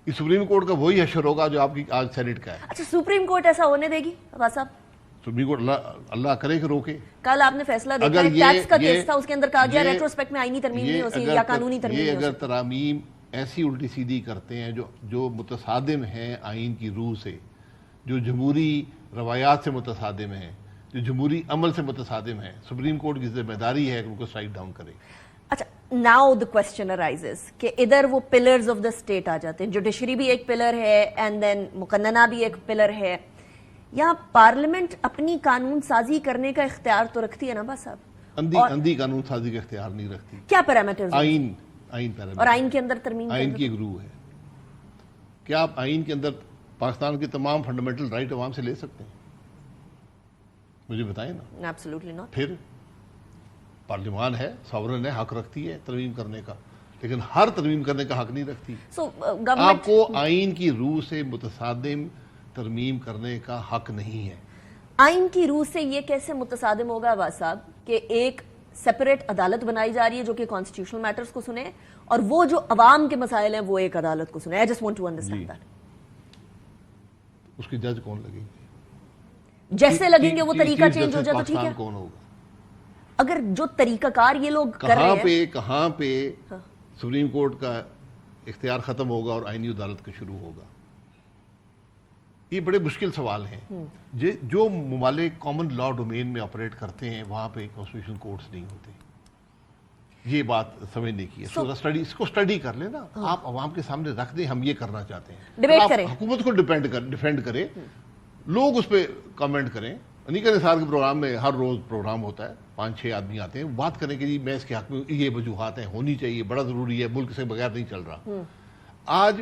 یہ supreme court کا وہی حشر ہوگا جو آپ کی آج سینٹ کا ہے. اچھا سپریم کورٹ ایسا ہونے دے گی عباس صاحب؟ سپریم کورٹ اللہ کرے کہ روکے. کل آپ نے فیصلہ دیکھا ہے ٹیکس کا کیس تھا، اس کے اندر کہا گیا ریٹروسپیکٹ میں آئینی ترمیم نہیں ہو سکتی یا قانونی ترمیم نہیں ہو سکتی. یہ اگر ترامیم ایسی الٹی سیدھی کرتے ہیں جو متصادم ہیں آئین کی روح سے، جو جمہوری روایات سے متصادم ہیں، جو جمہوری عمل سے متصادم ہیں، سپریم کورٹ کی ذمہ داری ہے کہ ان کو اسٹرائک ڈاؤن کرے. اچھا ناؤ the question arises کہ ادھر وہ پلرز آف دا اسٹیٹ آ جاتے ہیں، جوڈیشری بھی ایک پلر ہے اینڈ دین مقننہ بھی ایک پلر ہے. یہاں پارلیمنٹ اپنی قانون سازی کرنے کا اختیار تو رکھتی ہے نا عباس صاحب؟ اندھی قانون سازی کا اختیار نہیں رکھتی. کیا پیرامیٹرز؟ آئین پیرامیٹر اور آئین کے اندر ترمیم آئین کی ایک روح ہے. کیا آپ آئین کے اندر پاکستان کے تمام فنڈامنٹل رائٹ عوام سے لے سکتے ہیں؟ مجھے بتائیں نا. Absolutely not. پھر پارلیمان ہے، ساورن ہے، حق رکھتی ہے ترمیم کرنے کا، لیکن ہر ترمیم کرنے کا حق نہیں رکھتی. آپ کو آئین کی روح سے متصادم ترمیم کرنے کا حق نہیں ہے. آئین کی روح سے یہ کیسے متصادم ہوگا عباس صاحب کہ ایک سیپریٹ عدالت بنائی جا رہی ہے جو کہ کانسٹیٹیوشنل میٹرز کو سنے، اور وہ جو عوام کے مسائل ہیں وہ ایک عدالت کو سنے. I just want to understand that. اس کی جج کون لگیں گے؟ جیسے لگیں گے وہ طریقہ چینج ہو جائے تو ٹھیک ہے. کون ہوگا؟ اگر جو طریقہ کار یہ لوگ کر رہے ہیں، کہاں پہ سپریم کورٹ کا اختیار ختم ہوگا اور آئینی عدالت کا شروع ہوگا؟ یہ بڑے مشکل سوال ہیں. جو ممالک کامن لا ڈومین میں آپریٹ کرتے ہیں وہاں پہ کانسٹیٹیوشن کورٹس نہیں ہوتے. یہ بات سمجھنے کی ہے. اس کو اسٹڈی کر لیں نا. آپ عوام کے سامنے رکھ دیں ہم یہ کرنا چاہتے ہیں، ڈیبیٹ کریں، حکومت کو ڈیفینڈ کریں، لوگ اس پہ کامنٹ کریں. نہیں کہ نثار کے پروگرام میں ہر روز پروگرام ہوتا ہے، 5-6 آدمی آتے ہیں، بات کریں کہ جی میں اس کے حق میں یہ وجوہات ہیں، ہونی چاہیے، بڑا ضروری ہے، ملک سے بغیر نہیں چل رہا. آج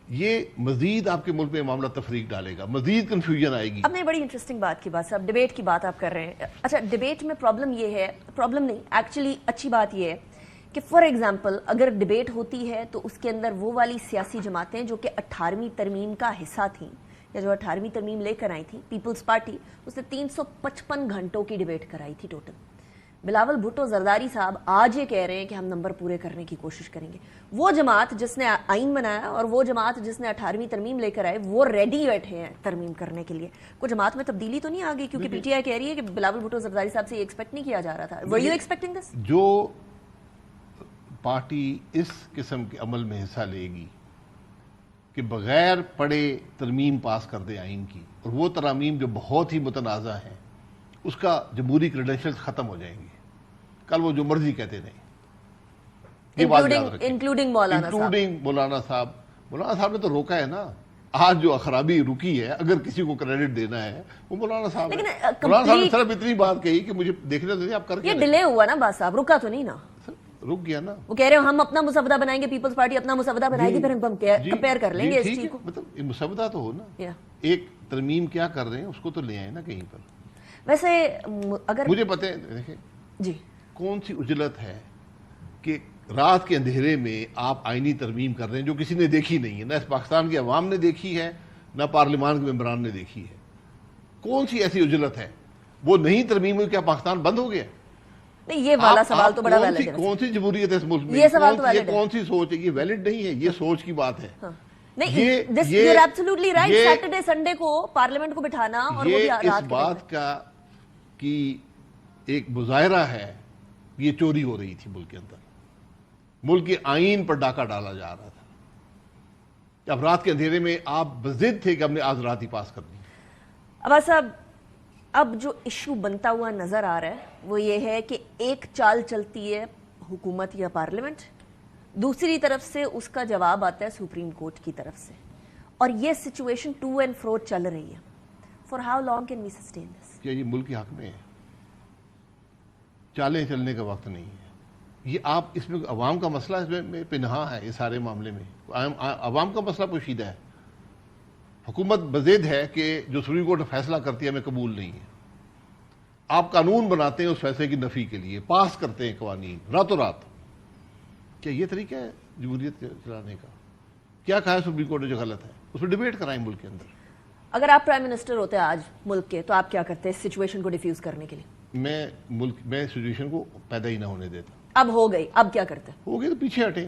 یہ مزید آپ کے ملک میں معاملہ تفریق ڈالے گا، مزید کنفیوژن آئے گی. اب نے بڑی انٹرسٹنگ بات کی بات صاحب، ڈیبیٹ کی بات آپ کر رہے ہیں. اچھا ڈیبیٹ میں پرابلم یہ ہے، پرابلم نہیں ایکچولی اچھی بات یہ ہے کہ فار ایگزامپل اگر ڈیبیٹ ہوتی ہے تو اس کے اندر وہ والی سیاسی جماعتیں جو کہ 18ویں ترمیم کا حصہ تھیں یا جو 18ویں ترمیم لے کر آئی تھی، پیپلز پارٹی، اس نے 355 گھنٹوں کی ڈیبیٹ کرائی تھی ٹوٹل. بلاول بھٹو زرداری صاحب آج یہ کہہ رہے ہیں کہ ہم نمبر پورے کرنے کی کوشش کریں گے. وہ جماعت جس نے آئین بنایا اور وہ جماعت جس نے 18ویں ترمیم لے کر آئے وہ ریڈی بیٹھے ہیں ترمیم کرنے کے لیے. کوئی جماعت میں تبدیلی تو نہیں آ گئی؟ کیونکہ پی ٹی آئی کہہ رہی ہے کہ بلاول بھٹو زرداری صاحب سے یہ ایکسپیکٹ نہیں کیا جا رہا تھا. were you expecting this؟ جو پارٹی اس قسم کے عمل میں حصہ لے گی کہ بغیر پڑھے ترمیم پاس کر دے آئین کی، اور وہ ترامیم جو بہت ہی متنازع ہیں، اس کا جمہوری کریڈینشلز ختم ہو جائیں گے. کل وہ جو مرضی کہتے رہیں، انکلوڈنگ مولانا صاحب. مولانا صاحب نے تو روکا ہے نا. آج جو خرابی رکی ہے، اگر کسی کو کریڈٹ دینا ہے وہ مولانا صاحب ہے. مولانا صاحب نے صرف اتنی بات کہی کہ مجھے دیکھنے دیں آپ کر کے. یہ ڈیلے ہوا نا بات صاحب، رکا تو نہیں نا. رک گیا نا. وہ کہہ رہے ہیں ہم اپنا مسودہ بنائیں گے، پیپلز پارٹی اپنا مسودہ بنائے گی، پھر ہم کمپیئر کر لیں گے اس چیز کو. مطلب مسودہ تو ہو نا. ایک ترمیم کیا کر رہے ہیں اس کو تو لے آئے نا کہیں پر. ویسے اگر مجھے پتہ ہے دیکھیں جی کون سی اجلت ہے کہ رات کے اندھیرے میں آپ آئینی ترمیم کر رہے ہیں جو کسی نے دیکھی نہیں ہے، نہ اس پاکستان کی عوام نے دیکھی ہے، نہ پارلیمان کے ممبران نے دیکھی ہے. کون سی ایسی اجلت ہے؟ وہ نہیں ترمیم ہوئی، کیا پاکستان بند ہو گیا؟ نہیں، یہ والا سوال تو بڑا ویلڈ ہے. کون سی جمہوریت ہے اس ملک میں؟ یہ سوال تو ویلڈ ہے. کون سی سوچ ہے؟ یہ ویلڈ نہیں ہے، یہ سوچ کی بات ہے. نہیں، you are absolutely right. Saturday Sunday کو پارلیمنٹ کو بٹھانا اور وہ بھی رات اس بات کا کی ایک مظاہرہ ہے. یہ چوری ہو رہی تھی ملک کے اندر، ملک کے آئین پر ڈاکہ ڈالا جا رہا تھا. اب رات کے اندھیرے میں آپ بضد تھے کہ ہم نے آج رات ہی پاس کر دی. عباس صاحب اب جو ایشو بنتا ہوا نظر آ رہا ہے وہ یہ ہے کہ ایک چال چلتی ہے حکومت یا پارلیمنٹ، دوسری طرف سے اس کا جواب آتا ہے سپریم کورٹ کی طرف سے، اور یہ سچویشن ٹو اینڈ فرو چل رہی ہے. For how long can we sustain this? کیا یہ ملک کے حق میں ہے؟ چالیں چلنے کا وقت نہیں ہے. یہ آپ اس میں عوام کا مسئلہ اس میں پنہا ہے. یہ سارے معاملے میں عوام کا مسئلہ پوشیدہ ہے. حکومت بضد ہے کہ جو سپریم کورٹ فیصلہ کرتی ہے ہمیں قبول نہیں ہے. آپ قانون بناتے ہیں اس فیصلے کی نفی کے لیے، پاس کرتے ہیں قوانین راتوں رات. کیا یہ طریقہ ہے جمہوریت چلانے کا؟ کیا کہا ہے سپریم کورٹ نے جو غلط ہے؟ اس پہ ڈیبیٹ کرائیں ملک کے اندر. اگر آپ پرائم منسٹر ہوتے آج ملک کے تو آپ کیا کرتے اس سچویشن کو ڈیفیوز کرنے کے لیے؟ میں سچویشن کو پیدا ہی نہ ہونے دیتا. اب ہو گئی، اب کیا کرتے؟ ہو گئی تو پیچھے ہٹیں.